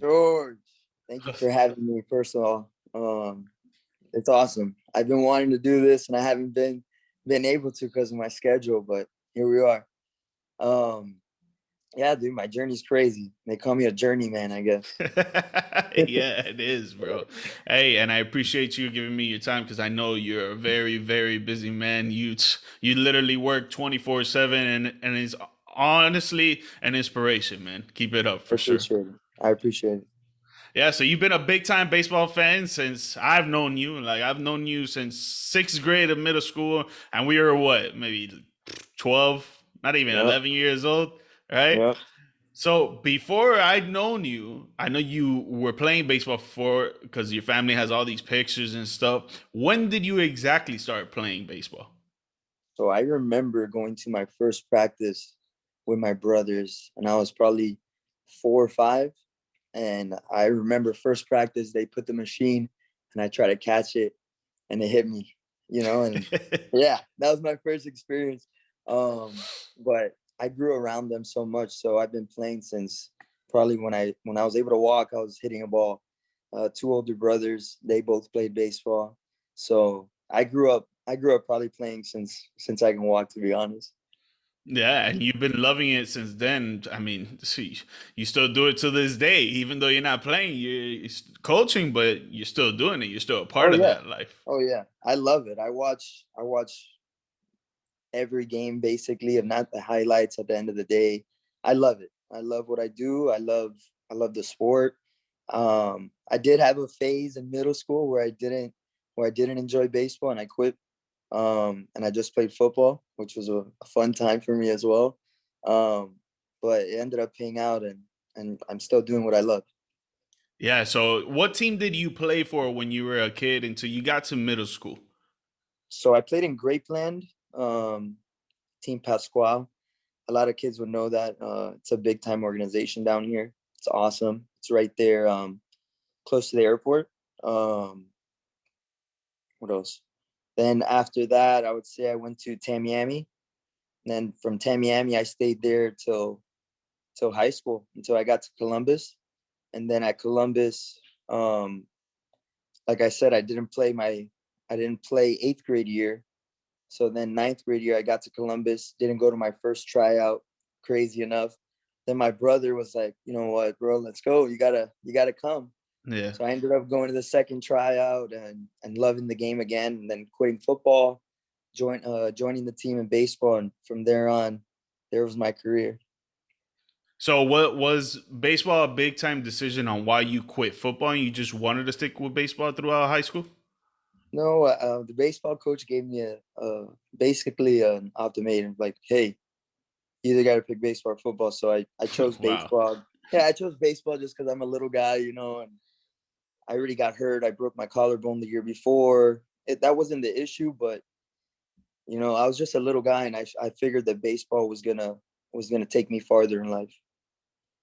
George, thank you for having me. First of all, it's awesome. I've been wanting to do this, and I haven't been able to because of my schedule. But here we are. Um, yeah, dude, my journey's crazy. They call me a journeyman, I guess. Yeah, it is, bro. Hey, and I appreciate you giving me your time because I know you're a very, very busy man. You literally work 24/7, and it's honestly an inspiration, man. Keep it up I for sure. appreciate it. I appreciate it. Yeah, so you've been a big time baseball fan since I've known you. Like I've known you since sixth grade of middle school, and we were what, maybe 12, not even Yep. 11 years old, right? Yep. So before I'd known you, I know you were playing baseball before because your family has all these pictures and stuff. When did you exactly start playing baseball? So I remember going to my first practice with my brothers, and I was probably 4 or 5. And I remember first practice, they put the machine, and I tried to catch it, and it hit me, and yeah, that was my first experience. But I grew around them so much, so I've been playing since probably when I was able to walk, I was hitting a ball. Two older brothers, they both played baseball, so I grew up probably playing since I can walk, to be honest. Yeah, and you've been loving it since then. I mean, see, you still do it to this day, even though you're not playing. You're coaching, but you're still doing it. You're still a Oh part of yeah, that life. oh yeah, I love it. I watch every game basically, if not the highlights at the end of the day. I love it. I love what I do. I love the sport. I did have a phase in middle school where I didn't enjoy baseball, and I quit. And I just played football, which was a fun time for me as well. Um, but it ended up paying out, and I'm still doing what I love. Yeah. So, what team did you play for when you were a kid until you got to middle school? So I played in Grapeland, Team Pasquale. A lot of kids would know that. It's a big time organization down here. It's awesome. It's right there, close to the airport. Um, what else? Then after that, I would say I went to Tamiami. And then from Tamiami, I stayed there till high school until I got to Columbus. And then at Columbus, um, like I said, I didn't play eighth grade year. So then ninth grade year, I got to Columbus, didn't go to my first tryout, crazy enough. Then my brother was like, you know what, bro, let's go. You gotta come. Yeah. So I ended up going to the second tryout and loving the game again, and then quitting football, joining the team in baseball, and from there on, there was my career. So, what was baseball a big time decision on why you quit football and you just wanted to stick with baseball throughout high school? No, the baseball coach gave me basically an ultimatum, like, hey, you either got to pick baseball or football. So I chose Wow. baseball. Yeah, I chose baseball just because I'm a little guy, and I already got hurt. I broke my collarbone the year before. That wasn't the issue, but I was just a little guy, and I figured that baseball was gonna take me farther in life.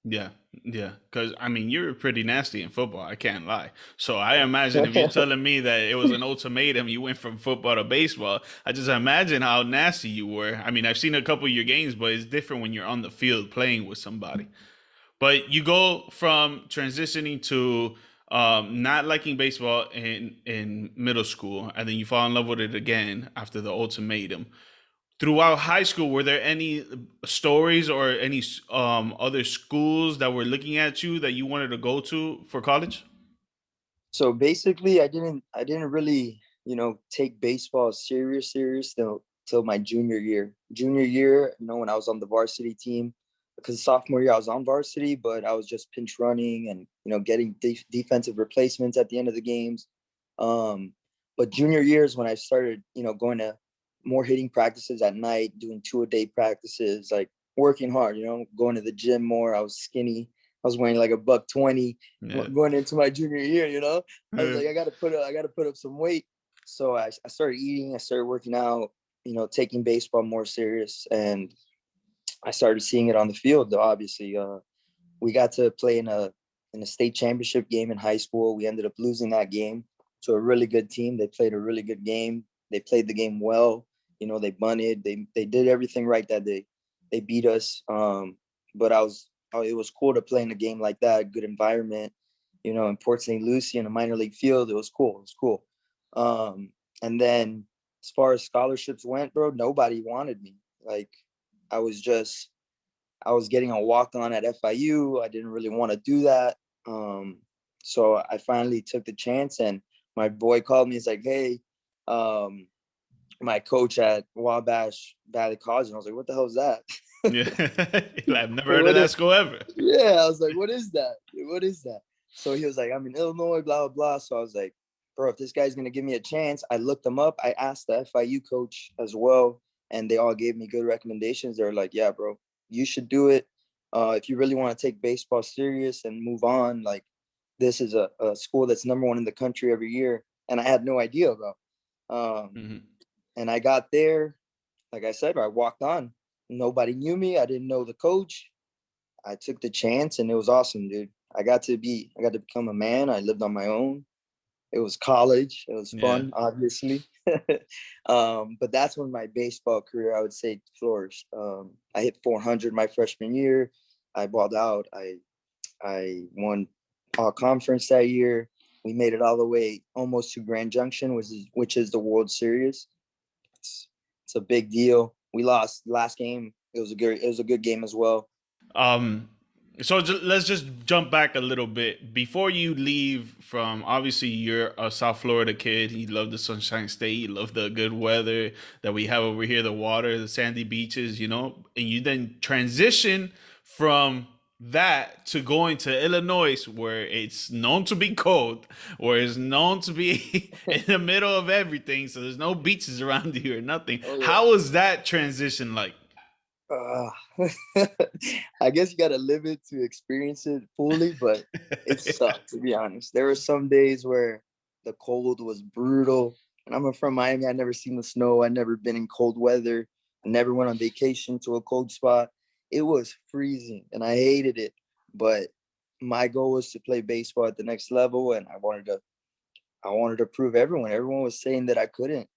Yeah, yeah. Because I mean, you're pretty nasty in football. I can't lie. So I imagine if you're telling me that it was an ultimatum, you went from football to baseball. I just imagine how nasty you were. I mean, I've seen a couple of your games, but it's different when you're on the field playing with somebody. But you go from transitioning to not liking baseball in middle school, and then you fall in love with it again after the ultimatum. Throughout high school, were there any stories or any other schools that were looking at you that you wanted to go to for college? So basically, I didn't really take baseball serious till my junior year. Junior year, when I was on the varsity team, because sophomore year I was on varsity, but I was just pinch running and getting defensive replacements at the end of the games. Um, but junior year is when I started going to more hitting practices at night, doing 2-a-day practices, like working hard. Going to the gym more. I was skinny. I was weighing like a buck 20 Yeah. going into my junior year. I was Yeah. like, I gotta put up some weight. So I started eating, I started working out, taking baseball more serious, and I started seeing it on the field. Though obviously, we got to play in a state championship game in high school. We ended up losing that game to a really good team. They played a really good game. They played the game well. They bunted. They did everything right that day. They beat us. But it was cool to play in a game like that. Good environment. In Port St. Lucie in a minor league field. It was cool. It was cool. And then as far as scholarships went, bro, nobody wanted me. Like I was just I was getting a walk on at FIU. I didn't really want to do that. Um, so I finally took the chance, and my boy called me. He's like, "Hey, um, my coach at Wabash Valley College," and I was like, "What the hell is that?" Yeah, I've never Like, heard of that school ever. yeah, I was like, "What is that? What is that?" So he was like, "I'm in Illinois, blah blah blah." So I was like, "Bro, if this guy's gonna give me a chance," I looked him up. I asked the FIU coach as well, and they all gave me good recommendations. They were like, "Yeah, bro, you should do it. If you really want to take baseball serious and move on, like this is a school that's #1 in the country every year." And I had no idea about. Um, Hmm. and I got there, like I said, I walked on. Nobody knew me. I didn't know the coach. I took the chance, and it was awesome, dude. I got to become a man. I lived on my own. It was college. It was Yeah. fun, obviously. But that's when my baseball career, I would say, flourished. I hit 400 my freshman year. I balled out. I won all conference that year. We made it all the way almost to Grand Junction, which is the World Series. It's a big deal. We lost last game. It was a good game as well. Um, so let's just jump back a little bit. Before you leave from, obviously, you're a South Florida kid. You love the Sunshine State. You love the good weather that we have over here, the water, the sandy beaches, and you then transition from that to going to Illinois, where it's known to be cold, where it's known to be in the middle of everything. So there's no beaches around you or nothing. Oh yeah. How was that transition like? Uh, I guess you got to live it to experience it fully, but it sucked, to be honest. There were some days where the cold was brutal. And I'm from Miami. I never seen the snow. I never been in cold weather. I never went on vacation to a cold spot. It was freezing and I hated it. But my goal was to play baseball at the next level, and I wanted to prove everyone. Everyone was saying that I couldn't.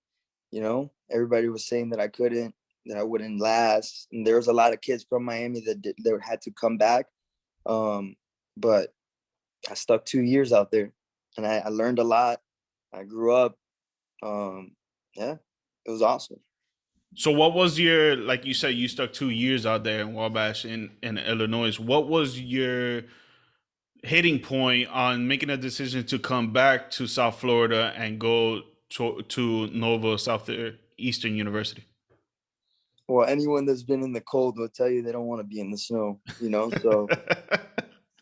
Everybody was saying that I couldn't, that I wouldn't last. And there was a lot of kids from Miami that had to come back. But I stuck 2 years out there, and I learned a lot. I grew up. Um, yeah, it was awesome. So what was your, like you said, you stuck 2 years out there in Wabash in Illinois. What was your hitting point on making a decision to come back to South Florida and go to Nova Southeastern University? Well, anyone that's been in the cold will tell you they don't want to be in the snow,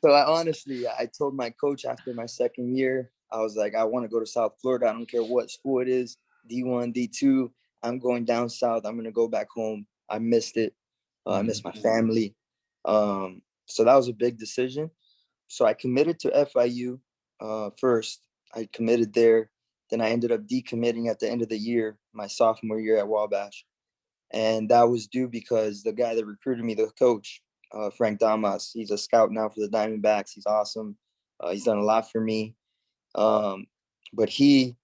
So I told my coach after my second year, I was like, I want to go to South Florida. I don't care what school it is, D1, D2. I'm going down south. I'm gonna go back home. I missed it. I miss Mhm. my family. So that was a big decision. So I committed to FIU first. I committed there. Then I ended up decommitting at the end of the year, my sophomore year at Wabash, and that was due because the guy that recruited me, the coach, Frank Damas, he's a scout now for the Diamondbacks. He's awesome. He's done a lot for me. Um, but he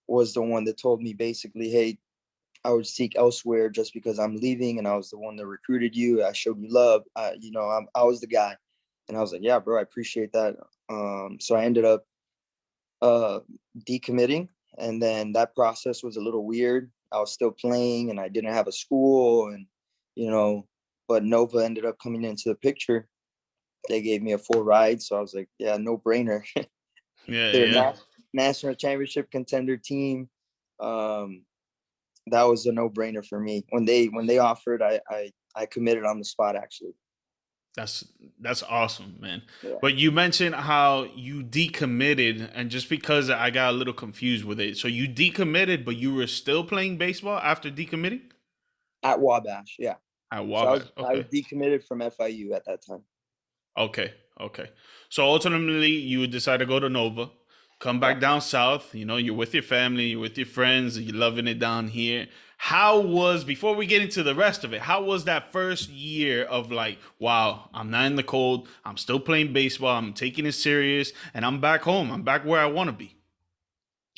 was the one that told me basically, hey, I would seek elsewhere just because I'm leaving, and I was the one that recruited you. I showed you love. I was the guy, and I was like, yeah, bro, I appreciate that. So I ended up uh, decommitting, and then that process was a little weird. I was still playing, and I didn't have a school, and you know, but Nova ended up coming into the picture. They gave me a full ride, so I was like, yeah, no brainer. Yeah, They're yeah. a national championship contender team. Um, that was a no brainer for me. When they offered, I committed on the spot actually. That's that's awesome, man. Yeah. But you mentioned how you decommitted, and just because I got a little confused with it. So you decommitted, but you were still playing baseball after decommitting At Wabash, yeah. at So I Wabash. was I was Okay. decommitted from FIU at that time. Okay, okay. So ultimately, you would decide to go to Nova, come Yeah. back down south. You're with your family, you're with your friends, you're loving it down here. How was, before we get into the rest of it, how was that first year of like, wow, I'm not in the cold, I'm still playing baseball, I'm taking it serious, and I'm back home, I'm back where I want to be?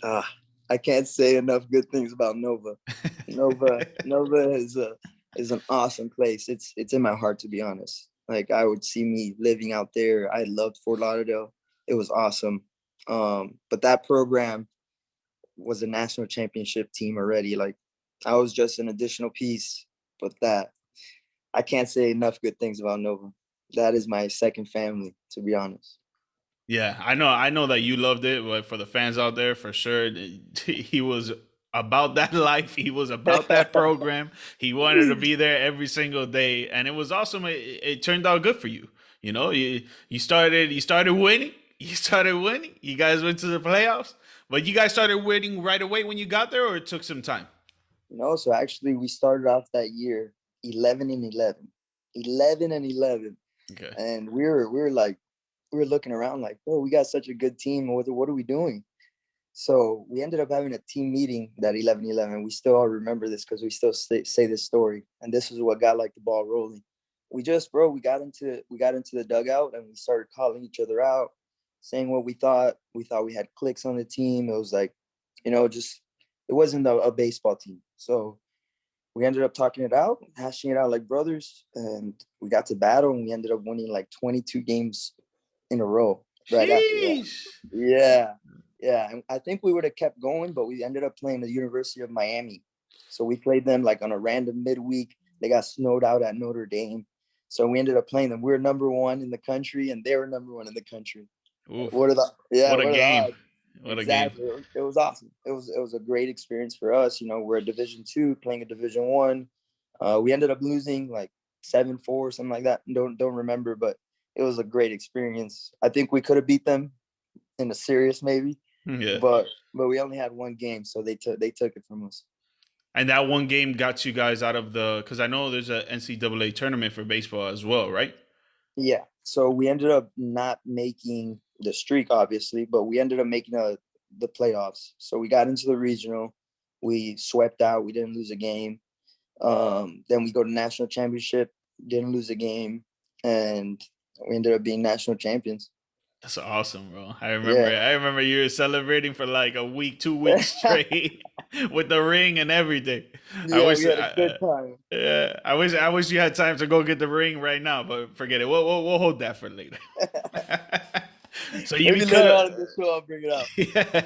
Ah. I can't say enough good things about Nova. Nova is an awesome place. It's in my heart, to be honest. Like I would see me living out there. I loved Fort Lauderdale. It was awesome. But that program was a national championship team already. Like I was just an additional piece, but that I can't say enough good things about Nova. That is my second family, to be honest. Yeah, I know that you loved it, but for the fans out there, for sure, he was about that life. He was about that program. He wanted to be there every single day, and it was awesome. It turned out good for you. You know, you started winning. You started winning. You guys went to the playoffs, but you guys started winning right away when you got there, or it took some time. So actually we started off that year 11 and 11. 11 and 11. Okay. And we were like we were looking around like, "Oh, we got such a good team. What are we doing?" So we ended up having a team meeting that 11-11. We still all remember this because we still say this story. And this is what got like the ball rolling. We just, bro, we got into the dugout and we started calling each other out, saying what we thought. We thought we had clicks on the team. It was like, just it wasn't a baseball team. So we ended up talking it out, hashing it out like brothers, and we got to battle and we ended up winning like 22 games in a row right after that. Sheesh. Yeah, yeah. And I think we would have kept going, but we ended up playing the University of Miami. So we played them like on a random midweek. They got snowed out at Notre Dame. So we ended up playing them. We were number one in the country, and they were number one in the country. Oof. What are the yeah? What a What are the game. odds? What a game. Exactly. It was awesome. It was a great experience for us. We're a Division 2 playing a Division 1. We ended up losing like 7-4, something like that. Don't remember, but it was a great experience. I think we could have beat them in a series maybe, Yeah. but we only had one game, so they took it from us. And that one game got you guys out of because I know there's a NCAA tournament for baseball as well, right? Yeah. So we ended up not making the streak, obviously, but we ended up making the playoffs. So we got into the regional. We swept out. We didn't lose a game. Then we go to national championship. Didn't lose a game, and we ended up being national champions. That's awesome, bro. I remember. Yeah. I remember you were celebrating for like a week, 2 weeks straight with the ring and everything. I Yeah, we wish. had a good time. Yeah, I wish. I wish you had time to go get the ring right now, but forget it. We'll hold that for later. So you Maybe later become. on in the show I'll bring it up. Yeah.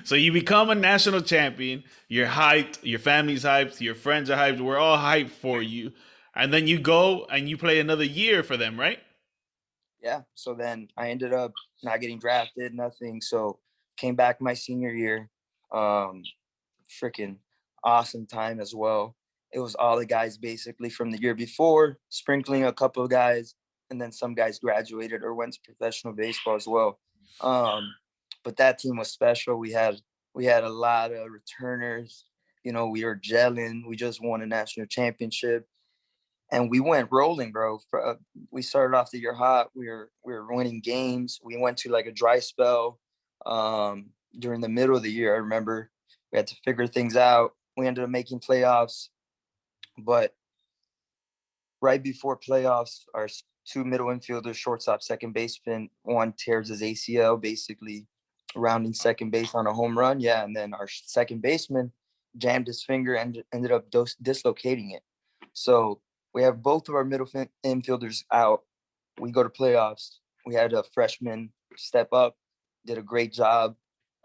So you become a national champion. You're hyped. Your family's hyped. Your friends are hyped. We're all hyped for you. And then you go and you play another year for them, right? Yeah. So then I ended up not getting drafted, nothing. So came back my senior year. Um, Freaking awesome time as well. It was all the guys basically from the year before, sprinkling a couple of guys, and then some guys graduated or went to professional baseball as well. Um, but that team was special. We had a lot of returners. We were gelling. We just won a national championship, and we went rolling, bro. We started off the year hot. We were winning games. We went to like a dry spell during the middle of the year. I remember we had to figure things out. We ended up making playoffs, but right before playoffs, our two middle infielders, shortstop, second baseman, one tears his ACL, basically rounding second base on a home run. Yeah, and then our second baseman jammed his finger and ended up dislocating it. So we have both of our middle infielders out. We go to playoffs. We had a freshman step up, did a great job,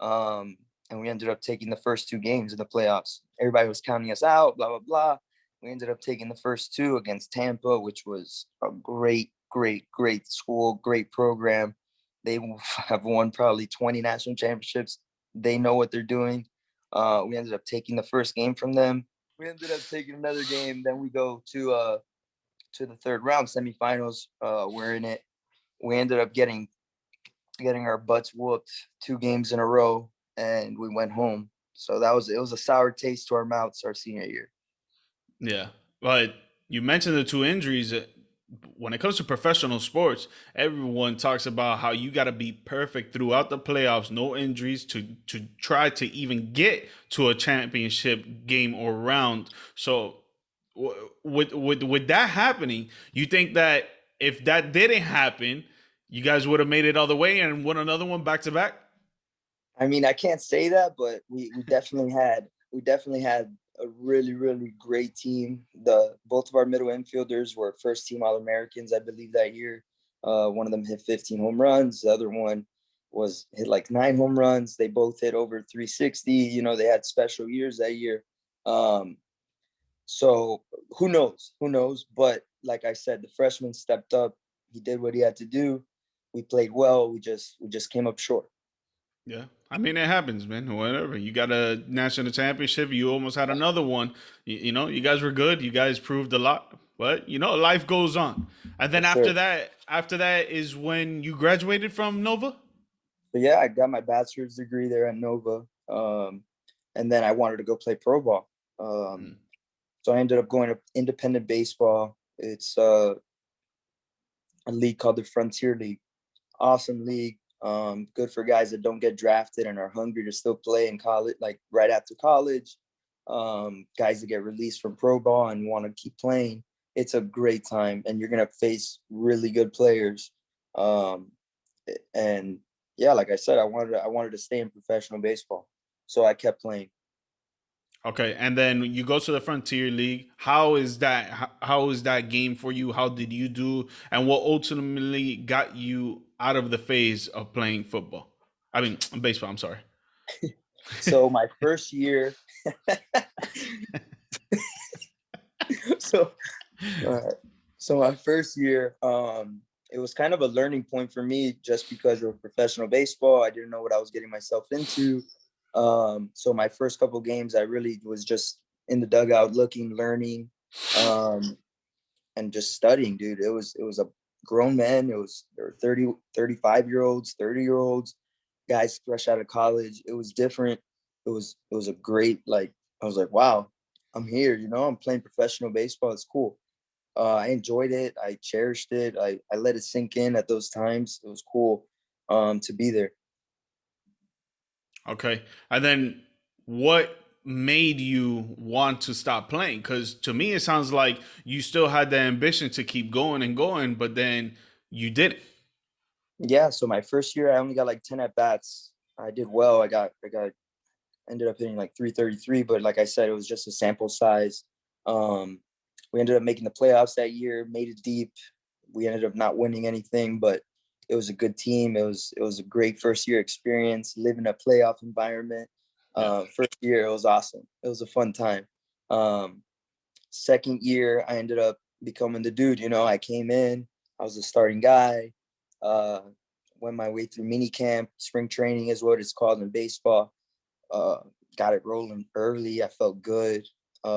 and we ended up taking the first two games in the playoffs. Everybody was counting us out, blah blah blah. We ended up taking the first two against Tampa, which was a great, great, great school, great program. They have won probably 20 national championships. They know what they're doing. We ended up taking the first game from them. We ended up taking another game. Then we go to the third round semifinals. We're in it. We ended up getting our butts whooped 2 games in a row, and we went home. So it was a sour taste to our mouths our senior year. Yeah. But you mentioned the two injuries. When it comes to professional sports, everyone talks about how you got to be perfect throughout the playoffs, no injuries to try to even get to a championship game or round. So with that happening, you think that if that didn't happen, you guys would have made it all the way and won another one back to back? I mean, I can't say that, but we definitely had a really really great team. The both of our middle infielders were first team All Americans, I believe, that year. One of them hit 15 home runs. The other one was hit like 9 home runs. They both hit over 360. You know, they had special years that year. Um, so who knows? Who knows? But like I said, the freshman stepped up. He did what he had to do. We played well. We just came up short. Yeah. I mean, it happens, man. Whatever. You got a national championship. You almost had another one. You know, you guys were good. You guys proved a lot. But you know, life goes on. And For then sure. after that is when you graduated from Nova. So yeah, I got my bachelor's degree there at Nova, and then I wanted to go play pro ball. Um, Mm. so I ended up going to independent baseball. It's a league called the Frontier League. Awesome league. Good for guys that don't get drafted and are hungry to still play in college, like right after college. Guys that get released from pro ball and want to keep playing. It's a great time, and you're gonna face really good players. Um, and yeah, like I said, I wanted to stay in professional baseball, so I kept playing. Okay, and then you go to the Frontier League. How is that? How is that game for you? How did you do? And what ultimately got you out of the phase of playing football? I mean, baseball. I'm sorry. So my first year, so uh, so my first year, it was kind of a learning point for me just because of professional baseball. I didn't know what I was getting myself into. So my first couple games, I really was just in the dugout, looking, learning, um, and just studying, dude. It was a grown men. There were 30, 35 year olds, 30-year olds, guys fresh out of college. It was different. It was a great, like, I was like, wow, I'm here, I'm playing professional baseball. It's cool. I enjoyed it. I cherished it. I let it sink in at those times. It was cool to be there. Okay. And then what made you want to stop playing? Because to me, it sounds like you still had the ambition to keep going and going, but then you didn't. Yeah. So my first year, I only got like 10 at bats. I did well. I got ended up hitting like 333, but like I said, it was just a sample size. Um, we ended up making the playoffs that year, made it deep. We ended up not winning anything, but it was a good team. It was a great first year experience, living a playoff environment. Yeah. First year, it was awesome. It was a fun time. Um, Second year, I ended up becoming the dude. I came in, I was a starting guy. Uh, Went my way through mini camp, spring training is what it's called in baseball. uh, Got it rolling early. I felt good.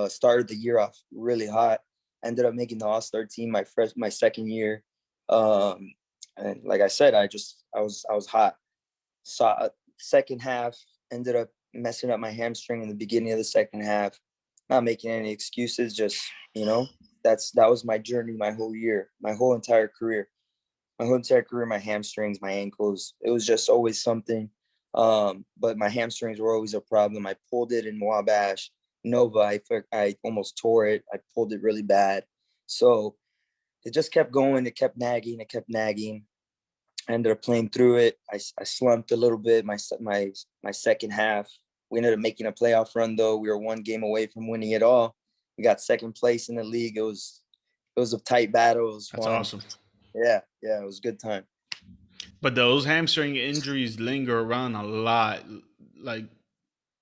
Started the year off really hot. Ended up making the All Star team my second year. Um, and like I said, I was hot. Saw second half, ended up messing up my hamstring in the beginning of the second half. Not making any excuses, just that was my journey, my whole year, my whole entire career, my hamstrings, my ankles. It was just always something. But my hamstrings were always a problem. I pulled it in Wabash, Nova. I almost tore it. I pulled it really bad. So it just kept going. It kept nagging. It kept nagging. I ended up playing through it. I slumped a little bit. My second half. We ended up making a playoff run though. We were one game away from winning it all. We got second place in the league. It was a tight battle. It was That's fun. awesome. Yeah, yeah, it was a good time. But those hamstring injuries linger around a lot. Like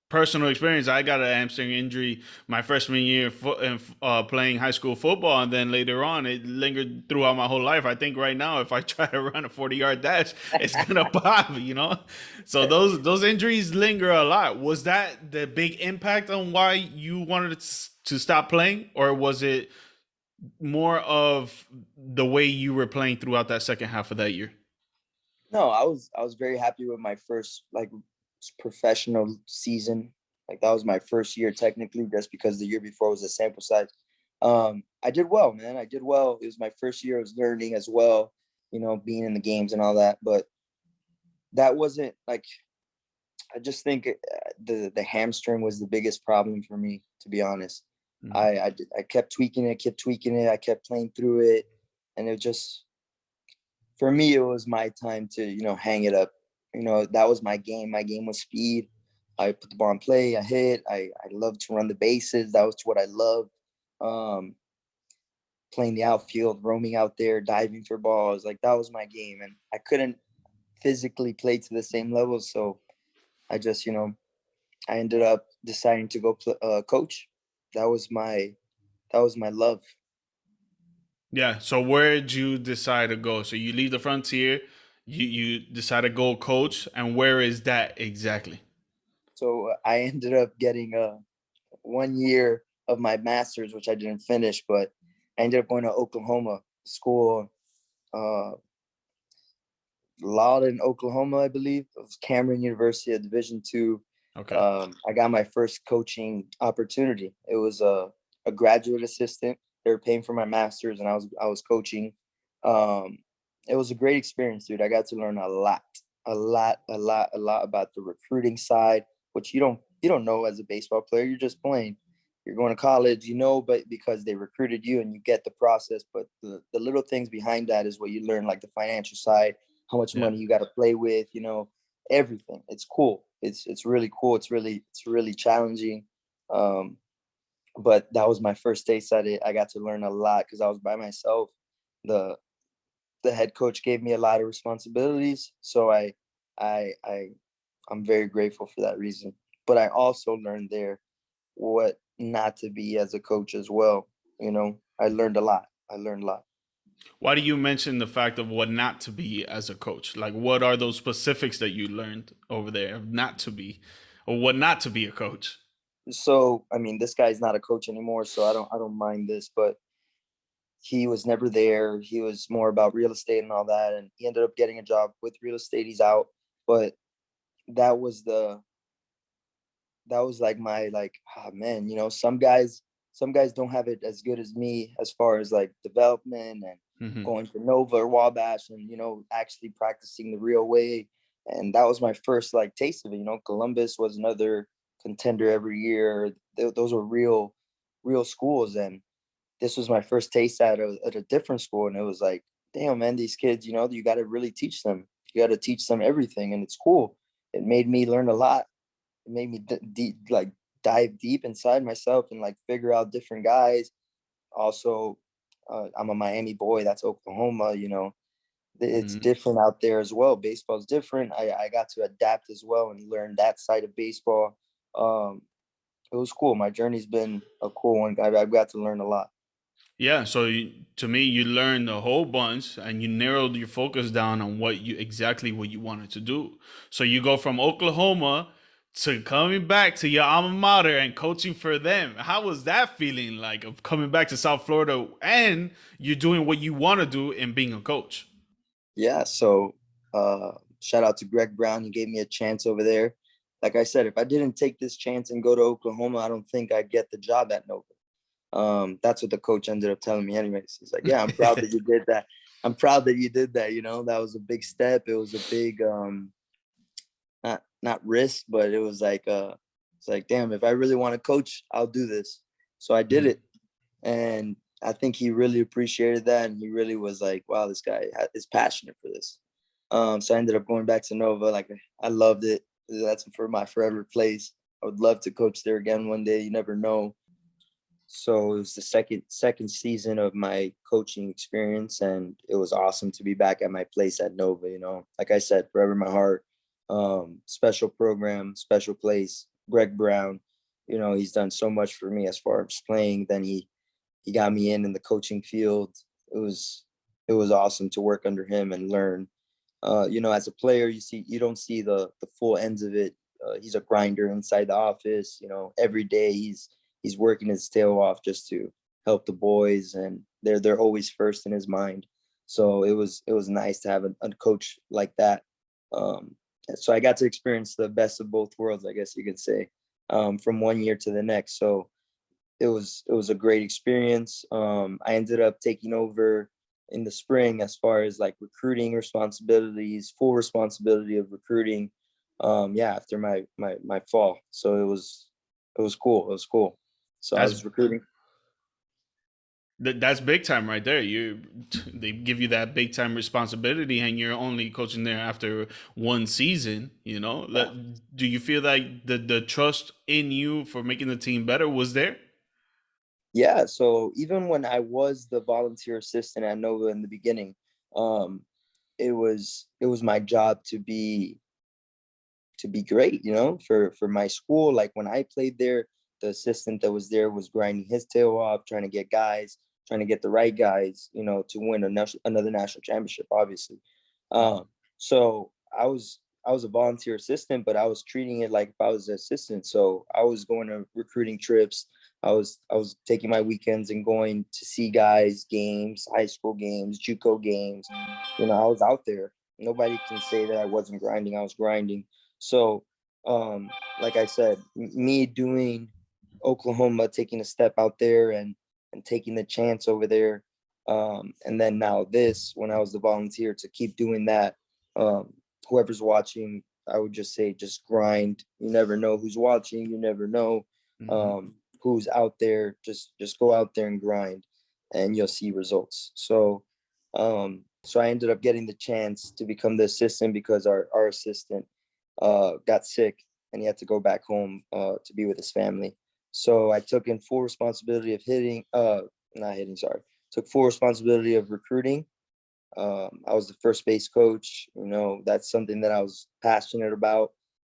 personal experience, I got a hamstring injury my freshman year playing high school football, and then later on, it lingered throughout my whole life. I think right now, if I try to run a 40-yard dash, it's gonna pop, you know. So those injuries linger a lot. Was that the big impact on why you wanted to stop playing, or was it more of the way you were playing throughout that second half of that year? No, I was very happy with my first like professional season. Like that was my first year technically, just because the year before was a sample size. I did well, man. I did well. It was my first year. I was learning as well, being in the games and all that. But that wasn't like, I just think the hamstring was the biggest problem for me, to be honest. Mhm. I kept tweaking it, kept tweaking it. I kept playing through it, and it just, for me, it was my time to hang it up that was my game. My game was speed. I put the ball in play. I hit. I love to run the bases. That was what I loved. Um, Playing the outfield, roaming out there, diving for balls. Like that was my game, and I couldn't physically play to the same level. So I just, I ended up deciding to go coach. That was my love. Yeah. So where did you decide to go? So you leave the frontier, you decide to go coach, and where is that exactly? So I ended up getting 1 year of my master's, which I didn't finish, but I ended up going to Oklahoma school, uh, Loudon, Oklahoma, I believe. It was Cameron University, a Division II. Okay. I got my first coaching opportunity. It was a graduate assistant. They were paying for my master's, and I was coaching. Um, it was a great experience, dude. I got to learn a lot about the recruiting side, which you don't know as a baseball player. You're just playing. You're going to college, but because they recruited you and you get the process. But the little things behind that is what you learn, like the financial side, how much Yeah. money you got to play with, everything. It's cool. It's really cool. It's really challenging. Um, but that was my first taste at it. I got to learn a lot because I was by myself. The the head coach gave me a lot of responsibilities, so I I I'm very grateful for that reason. But I also learned there what not to be as a coach as well. I learned a lot. I learned a lot. Why do you mention the fact of what not to be as a coach? Like, what are those specifics that you learned over there of not to be, or what not to be a coach? So, I mean, this guy's not a coach anymore, so I don't mind this, but he was never there. He was more about real estate and all that, and he ended up getting a job with real estate. He's out, but that was the that was like my like, man, some guys don't have it as good as me as far as like development and Hmm. going to Nova or Wabash and actually practicing the real way. And that was my first like taste of it. Columbus was another contender every year. Those were real schools, and this was my first taste at a different school, and it was like, damn, man, these kids, you got to really teach them. You got to teach them everything, and it's cool. It made me learn a lot. It made me like dive deep inside myself and like figure out different guys. Also, I'm a Miami boy. That's Oklahoma. It's Hmm. different out there as well. Baseball's different. I got to adapt as well and learn that side of baseball. Um, it was cool. My journey's been a cool one. I've got to learn a lot. Yeah. So to me, you learned a whole bunch, and you narrowed your focus down on exactly what you wanted to do. So you go from Oklahoma to coming back to your alma mater and coaching for them. How was that feeling like of coming back to South Florida and you're doing what you want to do and being a coach? Yeah. So shout out to Greg Brown. He gave me a chance over there. Like I said, if I didn't take this chance and go to Oklahoma, I don't think I'd get the job at Nova. That's what the coach ended up telling me anyways. He's like, yeah, I'm proud that you did that. I'm proud that you did that. That was a big step. It was a big not risk, but it was like it's like, damn, if I really want to coach, I'll do this. So I did Mhm. it. And I think he really appreciated that, and he really was like, wow, this guy is passionate for this. So I ended up going back to Nova. Like, I loved it. That's for my forever place. I would love to coach there again one day. You never know. So it was the second season of my coaching experience, and it was awesome to be back at my place at Nova. Like I said, forever in my heart. Special program, special place. Greg Brown, he's done so much for me as far as playing. Then he got me in the coaching field. It was awesome to work under him and learn. As a player, you don't see the full ends of it. He's a grinder inside the office. Every day he's working his tail off just to help the boys, and they're always first in his mind. So it was nice to have a coach like that. Um, so I got to experience the best of both worlds, I guess you could say, from 1 year to the next. So it was a great experience. I ended up taking over in the spring as far as like recruiting responsibilities, full responsibility of recruiting. Yeah, after my fall, so it was cool. It was cool. So I That's was recruiting. That's big time right there. They give you that big time responsibility, and you're only coaching there after one season. You know, Yeah. do you feel like the trust in you for making the team better was there? Yeah. So even when I was the volunteer assistant at Nova in the beginning, um, it was my job to be great, for my school. Like when I played there, the assistant that was there was grinding his tail off, trying to get guys, trying to get the right guys, to win another national championship, obviously. Mhm. Um, so I was a volunteer assistant, but I was treating it like if I was an assistant. So I was going to recruiting trips. I was taking my weekends and going to see guys, games, high school games, JUCO games. I was out there. Nobody can say that I wasn't grinding. I was grinding. So, like I said, me doing Oklahoma, taking a step out there and taking the chance over there, and then now this, when I was the volunteer, to keep doing that. Um, Whoever's watching, I would just say, just grind. You never know who's watching. You never know Mhm. who's out there. Just go out there and grind, and you'll see results. So I ended up getting the chance to become the assistant because our assistant got sick and he had to go back home to be with his family. So I took in full responsibility of not hitting, sorry, took full responsibility of recruiting. I was the first base coach. That's something that I was passionate about.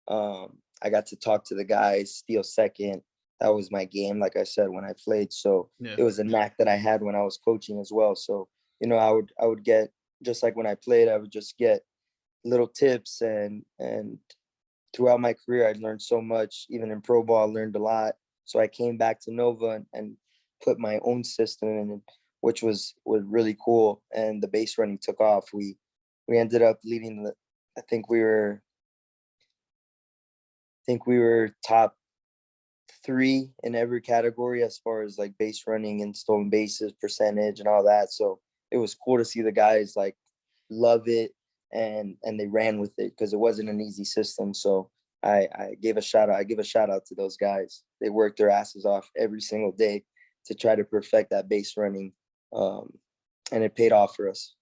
I got to talk to the guys, steal second. That was my game, like I said, when I played. So Yeah. it was a knack that I had when I was coaching as well. So, I would get, just like when I played, I would just get little tips, and throughout my career, I learned so much. Even in pro ball, I learned a lot. So I came back to Nova and put my own system in, which was really cool. And the base running took off. We ended up leading the. I think we were top three in every category as far as like base running and stolen bases percentage and all that. So it was cool to see the guys like love it, and they ran with it because it wasn't an easy system. So I gave a shout out. I give a shout out to those guys. They worked their asses off every single day to try to perfect that base running, um, and it paid off for us.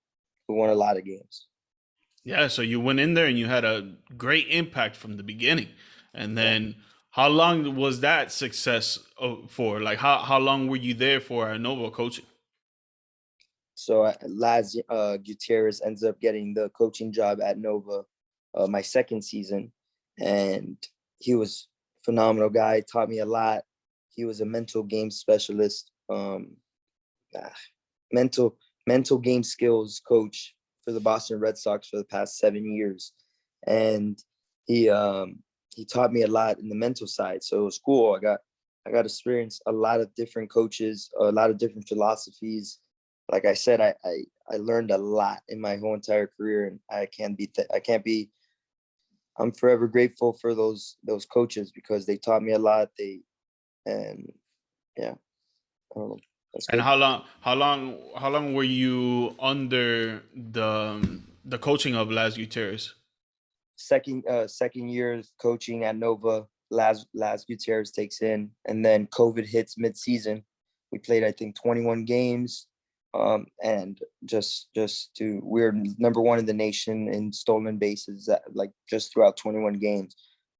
We won a lot of games. Yeah, so you went in there and you had a great impact from the beginning. And Yeah. then how long was that success for? Like how long were you there for at Novo coaching? So Laz Gutierrez ends up getting the coaching job at Nova my second season, and he was a phenomenal guy. Taught me a lot. He was a mental game specialist, ah, mental mental game skills coach for the Boston Red Sox for the past 7 years, and he um, he taught me a lot in the mental side. So it was cool. I got experience a lot of different coaches, a lot of different philosophies. Like I said, I learned a lot in my whole entire career, and I can't be. I'm forever grateful for those coaches because they taught me a lot. And yeah, I don't know. That's And good. how long were you under the coaching of Las Gutierrez? Second year of coaching at Nova. Laz Gutierrez takes in, and then COVID hits mid-season. We played, I think, 21 games, and just to we're number one in the nation in stolen bases. Like just throughout 21 games,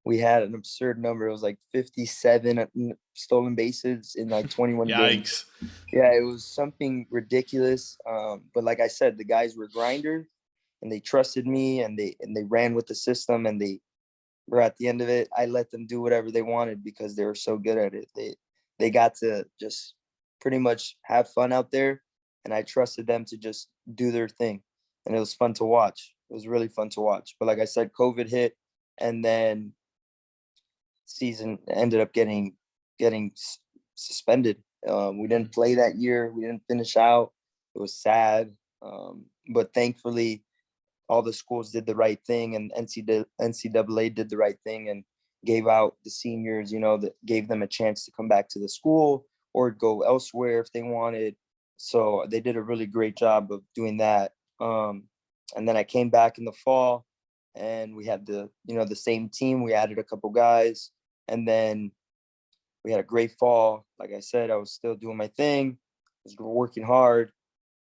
we had an absurd number. It was like 57 stolen bases in like 21 games. Yikes. Yeah, it was something ridiculous. But like I said, the guys were grinders and they trusted me, and they ran with the system, and they were, at the end of it, I let them do whatever they wanted because they were so good at it. They got to just pretty much have fun out there, and I trusted them to just do their thing. And it was fun to watch. It was really fun to watch. But like I said, COVID hit, and then season ended up getting suspended. We didn't play that year. We didn't finish out. It was sad, but thankfully, all the schools did the right thing, and NCAA did the right thing and gave out the seniors, that gave them a chance to come back to the school or go elsewhere if they wanted. So they did a really great job of doing that. And then I came back in the fall, and we had the same team. We added a couple guys, and then we had a great fall. Like I said, I was still doing my thing. was working hard.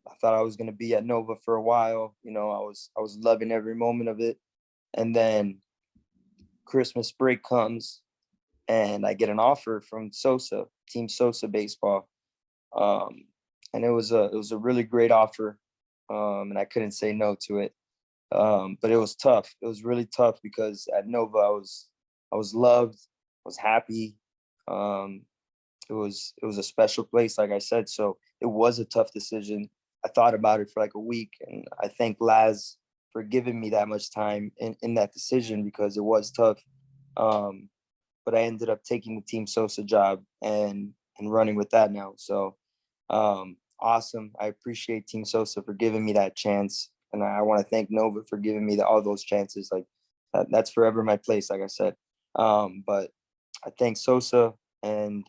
I thought I was gonna be at Nova for a while. I was loving every moment of it. And then Christmas break comes, and I get an offer from Sosa, Team Sosa baseball, um, and it was a really great offer, and I couldn't say no to it. But it was tough. It was really tough because at Nova I was loved, I was happy. Um, it was a special place, like I said. So it was a tough decision. I thought about it for like a week, and I thank Laz for giving me that much time in that decision because it was tough. Um, but I ended up taking the Team Sosa job and running with that now. So awesome. I appreciate Team Sosa for giving me that chance, and I want to thank Nova for giving me all those chances. Like that's forever my place, like I said. But I thank Sosa, and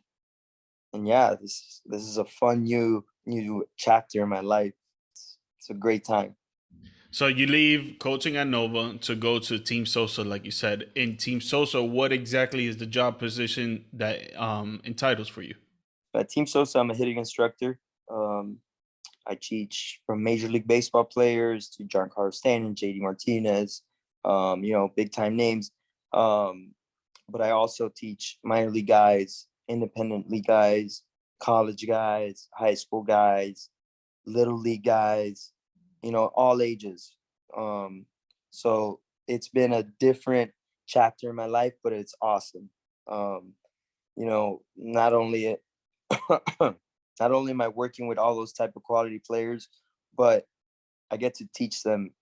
yeah, this is a fun new chapter in my life. It's a great time. So you leave coaching at Nova to go to Team Sosa, like you said. In Team Sosa, what exactly is the job position that entitles for you? At Team Sosa, I'm a hitting instructor. Um, I teach from Major League Baseball players to Giancarlo Stanton, JD Martinez, big time names. Um, but I also teach minor league guys, independent league guys, college guys, high school guys, little league guys, all ages. Um, so it's been a different chapter in my life, but it's awesome. Um, not only not only am I working with all those type of quality players, but I get to teach them,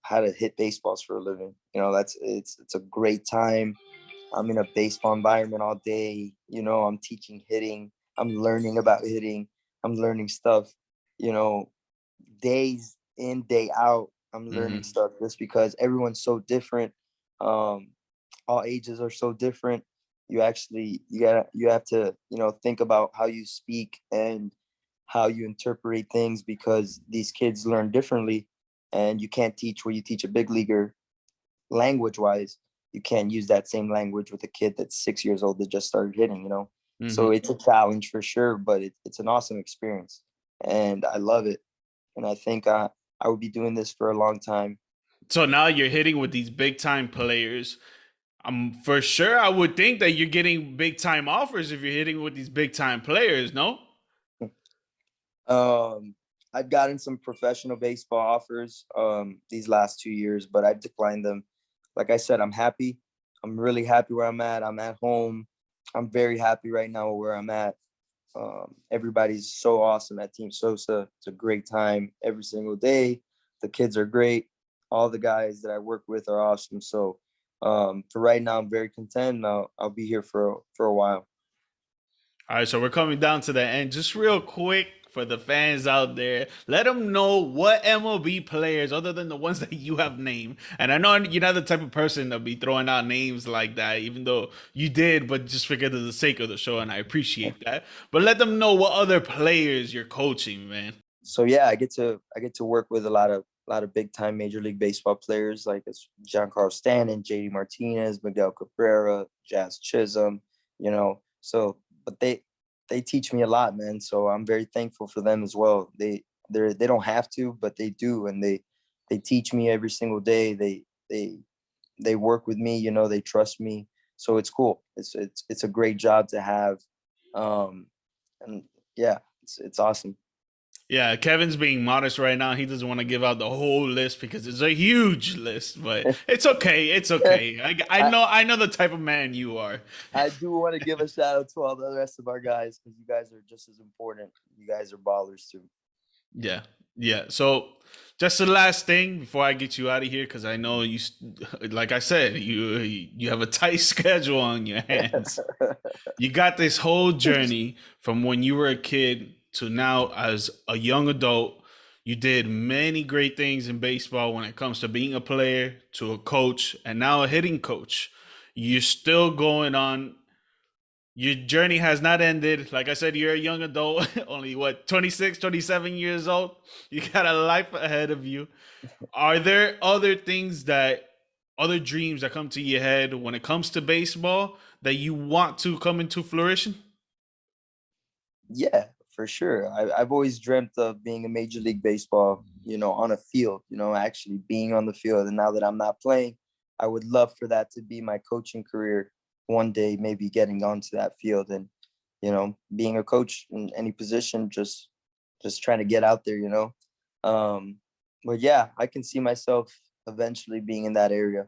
how to hit baseballs for a living. It's a great time. I'm in a baseball environment all day. I'm teaching hitting. I'm learning about hitting. I'm learning stuff, you know, days in, day out. I'm learning Hmm. stuff just because everyone's so different. Um, all ages are so different. You have to, think about how you speak and how you interpret things because these kids learn differently, and you can't teach what you teach a big leaguer language wise. You can't use that same language with a kid that's 6 years old that just started hitting. So Hmm. it's a challenge for sure, but it's an awesome experience, and I love it. And I think I would be doing this for a long time. So now you're hitting with these big time players. For sure, I would think that you're getting big time offers if you're hitting with these big time players. No. Um, I've gotten some professional baseball offers these last 2 years, but I've declined them. Like I said, I'm happy. I'm really happy where I'm at. I'm at home. I'm very happy right now where I'm at. Everybody's so awesome at Team Sosa. It's a great time every single day. The kids are great. All the guys that I work with are awesome. So for right now, I'm very content. And I'll be here for a while. All right, so we're coming down to the end. Just real quick for the fans out there, let them know what MLB players, other than the ones that you have named. And I know you're not the type of person to be throwing out names like that, even though you did, but just for the sake of the show, and I appreciate that. But let them know what other players you're coaching, man. So yeah, I get to work with a lot of big time Major League Baseball players like it's Giancarlo Stanton, JD Martinez, Miguel Cabrera, Jazz Chisholm. So but they teach me a lot, man. So I'm very thankful for them as well. They don't have to, but they do, and they teach me every single day. They work with me. They trust me. So it's cool. It's a great job to have, and yeah, it's awesome. Yeah, Kevin's being modest right now. He doesn't want to give out the whole list because it's a huge list, but it's okay. It's okay. I, I know the type of man you are. I do want to give a shout out to all the rest of our guys because you guys are just as important. You guys are ballers too. Yeah, yeah. So, just the last thing before I get you out of here, because I know like I said, you have a tight schedule on your hands. You got this whole journey from when you were a kid to now as a young adult. You did many great things in baseball when it comes to being a player, to a coach, and now a hitting coach. You're still going on. Your journey has not ended. Like I said, you're a young adult, only what, 26, 27 years old. You got a life ahead of you. Are there other things other dreams that come to your head when it comes to baseball that you want to come into fruition? Yeah, for sure. I've always dreamt of being a Major League Baseball, on a field, actually being on the field. And now that I'm not playing, I would love for that to be my coaching career one day, maybe getting onto that field and, being a coach in any position, just trying to get out there. But yeah, I can see myself eventually being in that area.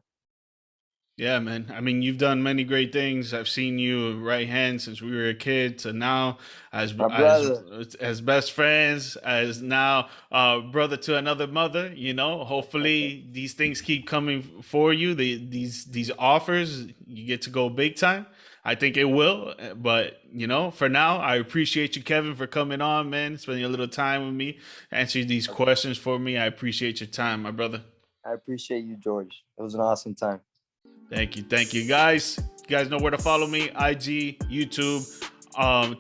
Yeah, man. I mean, you've done many great things. I've seen you right hand since we were a kid to now as My as brother. as best friends, as now brother to another mother. Hopefully these things keep coming for you. These offers, you get to go big time. I think it will, but for now, I appreciate you, Kevin, for coming on, man, spending a little time with me, answering these questions for me. I appreciate your time, my brother. I appreciate you, George. It was an awesome time. Thank you, guys. You guys know where to follow me: IG, YouTube,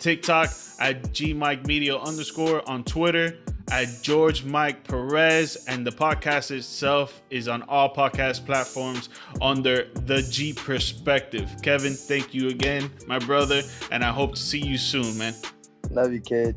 TikTok at GMike Media _ on Twitter at George Mike Perez, and the podcast itself is on all podcast platforms under the G Perspective. Kevin, thank you again, my brother, and I hope to see you soon, man. Love you, kid.